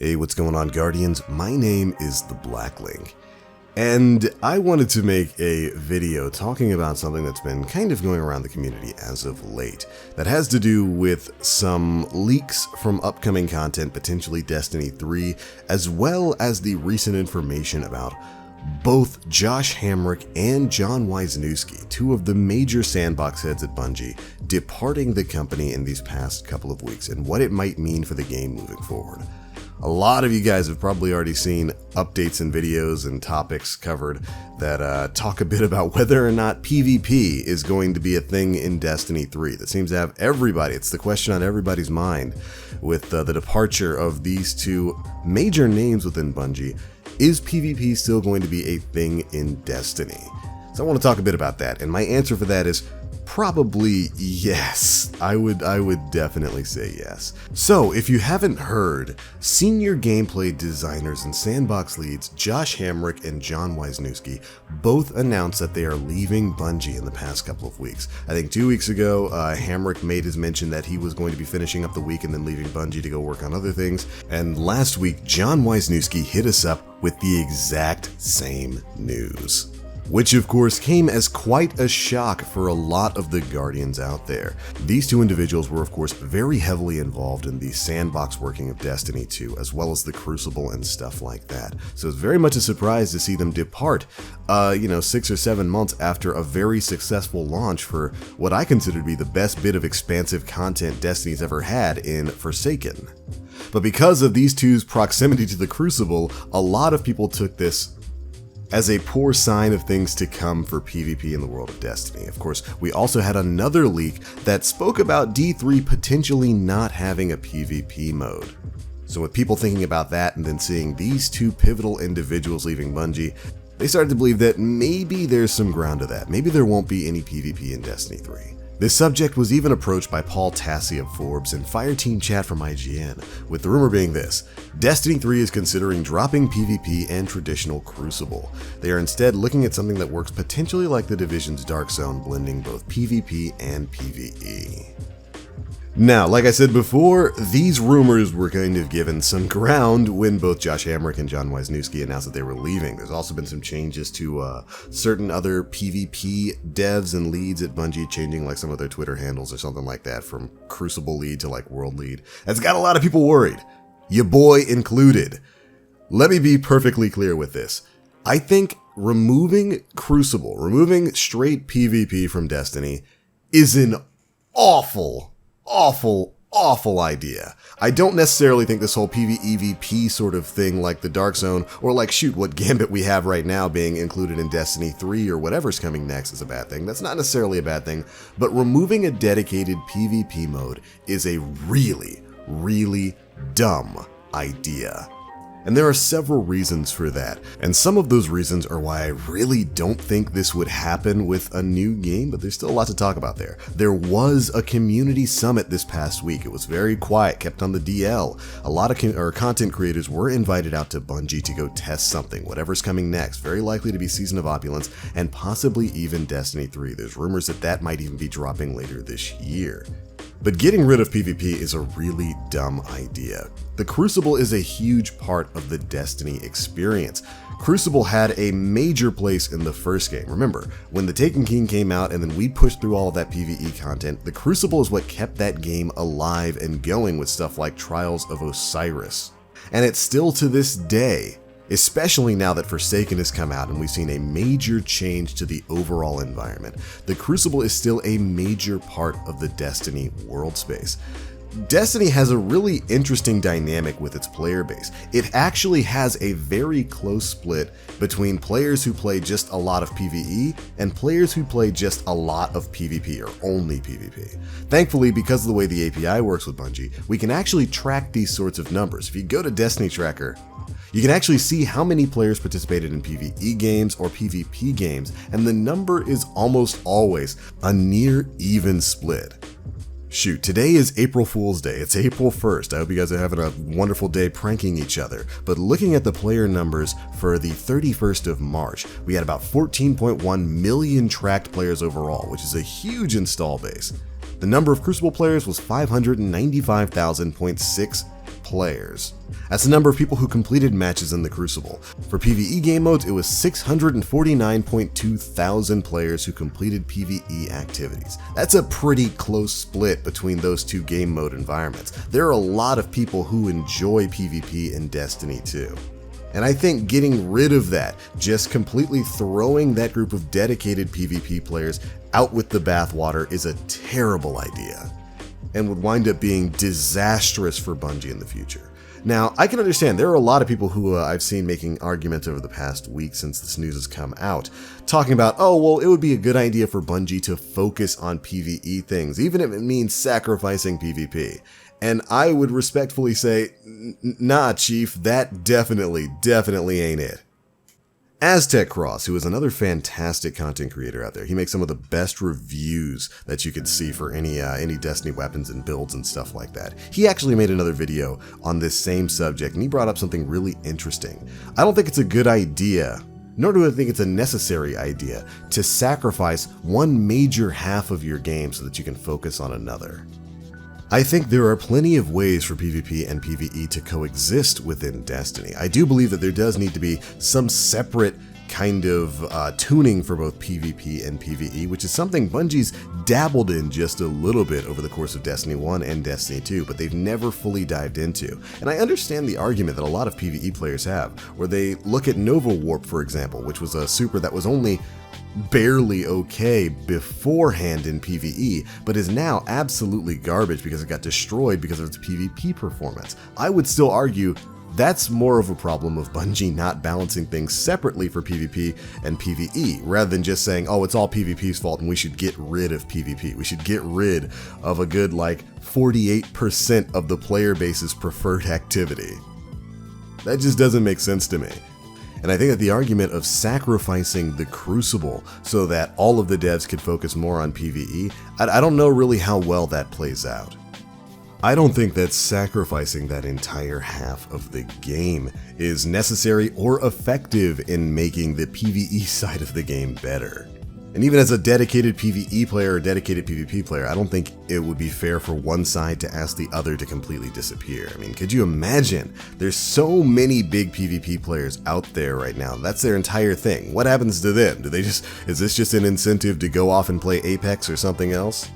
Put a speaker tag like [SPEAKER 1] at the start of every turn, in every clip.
[SPEAKER 1] Hey, what's going on, Guardians? My name is TheBlackLink, and I wanted to make a video talking about something that's been kind of going around the community as of late that has to do with some leaks from upcoming content, potentially Destiny 3, as well as the recent information about both Josh Hamrick and John Weisnewski, two of the major sandbox heads at Bungie, departing the company in these past couple of weeks and what it might mean for the game moving forward. A lot of you guys have probably already seen updates and videos and topics covered that talk a bit about whether or not PvP is going to be a thing in Destiny 3. That seems to have everybody, it's the question on everybody's mind with the departure of these two major names within Bungie. Is PvP still going to be a thing in Destiny? So I want to talk a bit about that, and my answer for that is probably yes. I would definitely say yes. So if you haven't heard, senior gameplay designers and sandbox leads Josh Hamrick and John Weisnewski both announced that they are leaving Bungie in the past couple of weeks. I think 2 weeks ago, Hamrick made his mention that he was going to be finishing up the week and then leaving Bungie to go work on other things. And last week, John Weisnewski hit us up with the exact same news, which of course came as quite a shock for a lot of the Guardians out there. These two individuals were of course very heavily involved in the sandbox working of Destiny 2, as well as the Crucible and stuff like that. So it's very much a surprise to see them depart, 6 or 7 months after a very successful launch for what I consider to be the best bit of expansive content Destiny's ever had in Forsaken. But because of these two's proximity to the Crucible, a lot of people took this as a poor sign of things to come for PvP in the world of Destiny. Of course, we also had another leak that spoke about D3 potentially not having a PvP mode. So with people thinking about that and then seeing these two pivotal individuals leaving Bungie, they started to believe that maybe there's some ground to that. Maybe there won't be any PvP in Destiny 3. This subject was even approached by Paul Tassi of Forbes and Fireteam Chat from IGN, with the rumor being this: Destiny 3 is considering dropping PvP and traditional Crucible. They are instead looking at something that works potentially like the Division's Dark Zone, blending both PvP and PvE. Now, like I said before, these rumors were kind of given some ground when both Josh Hamrick and John Weisnewski announced that they were leaving. There's also been some changes to certain other PvP devs and leads at Bungie, changing like some of their Twitter handles or something like that from Crucible lead to like World lead. That's got a lot of people worried, your boy included. Let me be perfectly clear with this. I think removing Crucible, removing straight PvP from Destiny is an awful idea. I don't necessarily think this whole PvEVP sort of thing like the Dark Zone, or like shoot, what Gambit we have right now being included in Destiny 3 or whatever's coming next is a bad thing. That's not necessarily a bad thing, but removing a dedicated PvP mode is a really dumb idea. And there are several reasons for that, and some of those reasons are why I really don't think this would happen with a new game, but there's still a lot to talk about there. There was a community summit this past week. It was very quiet, kept on the DL. A lot of content creators were invited out to Bungie to go test something, whatever's coming next, very likely to be Season of Opulence, and possibly even Destiny 3. There's rumors that that might even be dropping later this year. But getting rid of PvP is a really dumb idea. The Crucible is a huge part of the Destiny experience. Crucible had a major place in the first game. Remember, when the Taken King came out and then we pushed through all of that PvE content, the Crucible is what kept that game alive and going with stuff like Trials of Osiris. And it's still to this day, especially now that Forsaken has come out and we've seen a major change to the overall environment. The Crucible is still a major part of the Destiny world space. Destiny has a really interesting dynamic with its player base. It actually has a very close split between players who play just a lot of PvE and players who play just a lot of PvP or only PvP. Thankfully, because of the way the API works with Bungie, we can actually track these sorts of numbers. If you go to Destiny Tracker, you can actually see how many players participated in PvE games or PvP games, and the number is almost always a near even split. Shoot, today is April Fool's Day. It's April 1st. I hope you guys are having a wonderful day pranking each other. But looking at the player numbers for the 31st of March, we had about 14.1 million tracked players overall, which is a huge install base. The number of Crucible players was 595,000.6 players. That's the number of people who completed matches in the Crucible. For PvE game modes, it was 649.2 thousand players who completed PvE activities. That's a pretty close split between those two game mode environments. There are a lot of people who enjoy PvP in Destiny 2. And I think getting rid of that, just completely throwing that group of dedicated PvP players out with the bathwater, is a terrible idea, and would wind up being disastrous for Bungie in the future. Now, I can understand there are a lot of people who I've seen making arguments over the past week since this news has come out, talking about, oh, well, it would be a good idea for Bungie to focus on PvE things, even if it means sacrificing PvP. And I would respectfully say, nah, Chief, that definitely ain't it. Aztec Cross, who is another fantastic content creator out there. He makes some of the best reviews that you could see for any Destiny weapons and builds and stuff like that. He actually made another video on this same subject, and he brought up something really interesting. I don't think it's a good idea, nor do I think it's a necessary idea, to sacrifice one major half of your game so that you can focus on another. I think there are plenty of ways for PvP and PvE to coexist within Destiny. I do believe that there does need to be some separate kind of tuning for both PvP and PvE, which is something Bungie's dabbled in just a little bit over the course of Destiny 1 and Destiny 2, but they've never fully dived into. And I understand the argument that a lot of PvE players have, where they look at Nova Warp, for example, which was a super that was only barely okay beforehand in PvE, but is now absolutely garbage because it got destroyed because of its PvP performance. I would still argue that's more of a problem of Bungie not balancing things separately for PvP and PvE, rather than just saying, oh, it's all PvP's fault and we should get rid of PvP. We should get rid of a good, 48% of the player base's preferred activity. That just doesn't make sense to me. And I think that the argument of sacrificing the Crucible so that all of the devs could focus more on PvE, I don't know really how well that plays out. I don't think that sacrificing that entire half of the game is necessary or effective in making the PvE side of the game better. And even as a dedicated PvE player or dedicated PvP player, I don't think it would be fair for one side to ask the other to completely disappear. I mean, could you imagine? There's so many big PvP players out there right now. That's their entire thing. What happens to them? Is this just an incentive to go off and play Apex or something else?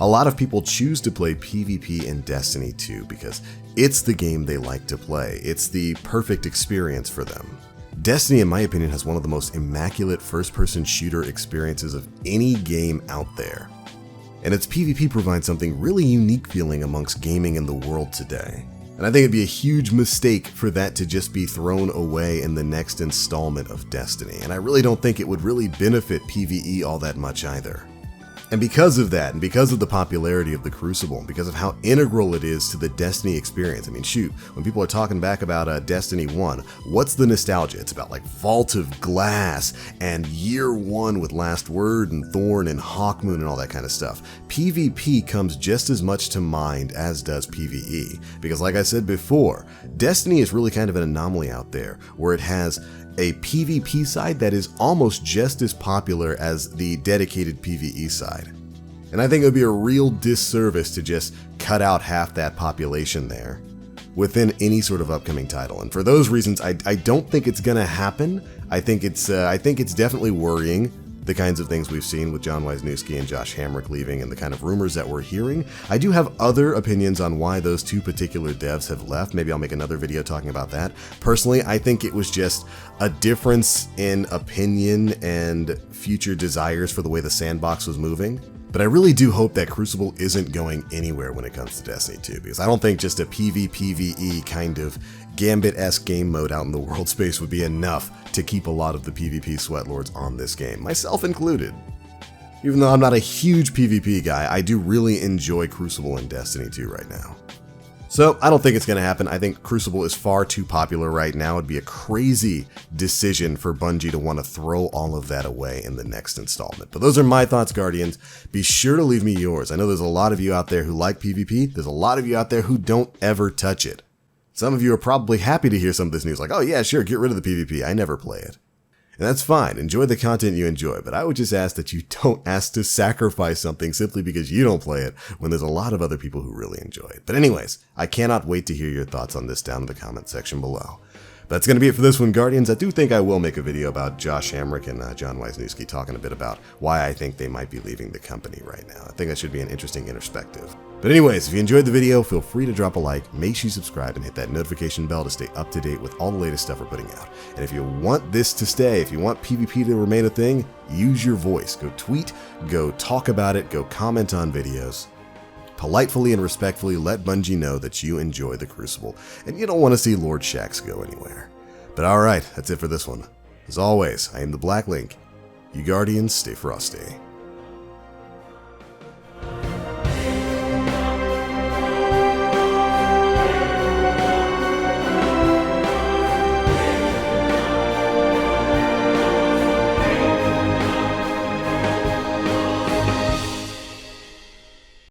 [SPEAKER 1] A lot of people choose to play PvP in Destiny 2 because it's the game they like to play. It's the perfect experience for them. Destiny, in my opinion, has one of the most immaculate first-person shooter experiences of any game out there. And its PvP provides something really unique feeling amongst gaming in the world today. And I think it'd be a huge mistake for that to just be thrown away in the next installment of Destiny. And I really don't think it would really benefit PvE all that much either. And because of that, and because of the popularity of the Crucible, and because of how integral it is to the Destiny experience, I mean, shoot, when people are talking back about Destiny 1, what's the nostalgia? It's about Vault of Glass and Year 1 with Last Word and Thorn and Hawkmoon and all that kind of stuff. PvP comes just as much to mind as does PvE, because like I said before, Destiny is really kind of an anomaly out there, where it has a PvP side that is almost just as popular as the dedicated PvE side. And I think it would be a real disservice to just cut out half that population there within any sort of upcoming title. And for those reasons, I don't think it's gonna happen. I think it's definitely worrying, the kinds of things we've seen with John Weisnewski and Josh Hamrick leaving and the kind of rumors that we're hearing. I do have other opinions on why those two particular devs have left. Maybe I'll make another video talking about that. Personally, I think it was just a difference in opinion and future desires for the way the sandbox was moving. But I really do hope that Crucible isn't going anywhere when it comes to Destiny 2, because I don't think just a PvPvE kind of Gambit-esque game mode out in the world space would be enough to keep a lot of the PvP sweatlords on this game, myself included. Even though I'm not a huge PvP guy, I do really enjoy Crucible in Destiny 2 right now. So I don't think it's going to happen. I think Crucible is far too popular right now. It'd be a crazy decision for Bungie to want to throw all of that away in the next installment. But those are my thoughts, Guardians. Be sure to leave me yours. I know there's a lot of you out there who like PvP. There's a lot of you out there who don't ever touch it. Some of you are probably happy to hear some of this news, like, oh yeah, sure, get rid of the PvP. I never play it. And that's fine, enjoy the content you enjoy, but I would just ask that you don't ask to sacrifice something simply because you don't play it when there's a lot of other people who really enjoy it. But anyways, I cannot wait to hear your thoughts on this down in the comment section below. That's going to be it for this one, Guardians. I do think I will make a video about Josh Hamrick and John Weisnewski talking a bit about why I think they might be leaving the company right now. I think that should be an interesting introspective. But anyways, if you enjoyed the video, feel free to drop a like, make sure you subscribe, and hit that notification bell to stay up to date with all the latest stuff we're putting out. And if you want this to stay, if you want PvP to remain a thing, use your voice. Go tweet, go talk about it, go comment on videos. Politely and respectfully let Bungie know that you enjoy the Crucible, and you don't want to see Lord Shaxx go anywhere. But alright, that's it for this one. As always, I am TheBlackLink. You Guardians, stay frosty.